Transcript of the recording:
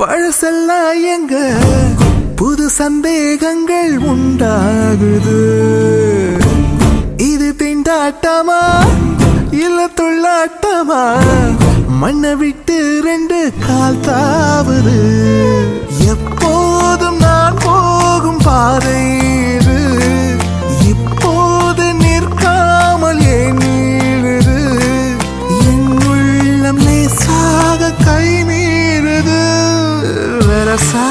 பழசெல்லாம் எங்க புது சந்தேகங்கள் உண்டாகுது. இது திண்டாட்டமா இல்ல தொள்ளாட்டமா? மண்ணை விட்டு 2 கால் தாவுது. எப்போதும் நான் போகும் பாதை இது. இப்போது நிற்காமல் ஏன் நீளுது? என் உள்ளம் லேசாக கை மீறுது. வரசா